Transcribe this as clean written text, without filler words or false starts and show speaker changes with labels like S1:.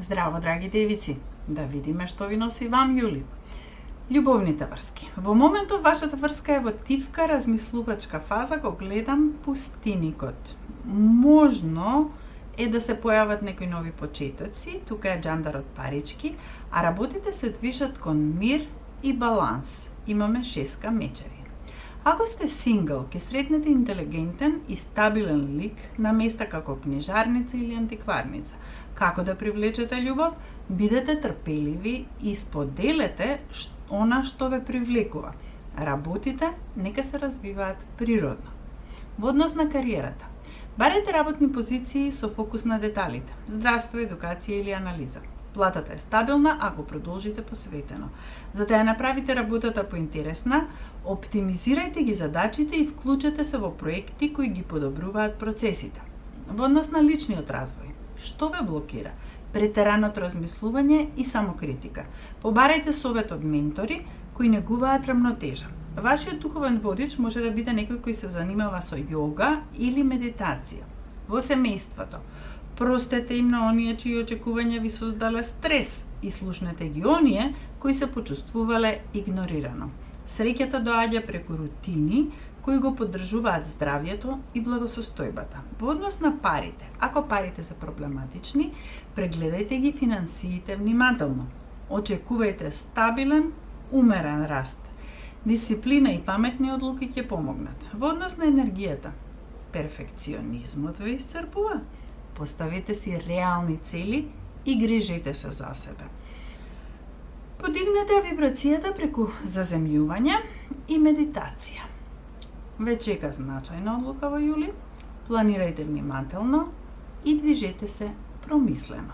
S1: Здраво, драги девици! Да видиме што ви носи вам јули. Љубовните врски. Во моментов вашата врска е во тивка размислувачка фаза кога гледам пустиникот. Можно е да се појават некои нови почетоци, тука е џандарот парички, а работите се движат кон мир и баланс. Имаме шеска мечеви. Ако сте сингл, ќе сретнете интелигентен и стабилен лик на места како книжарница или антикварница. Како да привлечете љубов? Бидете трпеливи и споделете она што ве привлекува. Работите нека се развиваат природно. Во однос на кариерата. Барете работни позиции со фокус на деталите. Здравство, едукација или анализа. Платата е стабилна ако продолжите посветено. За да ја направите работата поинтересна, оптимизирајте ги задачите и вклучете се во проекти кои ги подобруваат процесите. Во однос на личниот развој, што ве блокира? Претераното размислување и самокритика. Побарајте совет од ментори кои негуваат рамнотежа. Вашиот духовен водич може да биде некој кој се занимава со јога или медитација. Во семејството, простете им на оние чии очекувања ви создале стрес и слушнете ги оние кои се почувствувале игнорирано. Среќата доаѓа преку рутини кои го поддржуваат здравјето и благосостојбата. Во однос на парите, ако парите се проблематични, прегледајте ги финансиите внимателно. Очекувајте стабилен, умерен раст. Дисциплина и паметни одлуки ќе помогнат. Во однос на енергијата, перфекционизмот ве исцрпува. Поставете си реални цели и грижете се за себе. Подигнете вибрацијата преку заземјување и медитација. Ве чека значајна одлука во јули, планирајте внимателно и движете се промислено.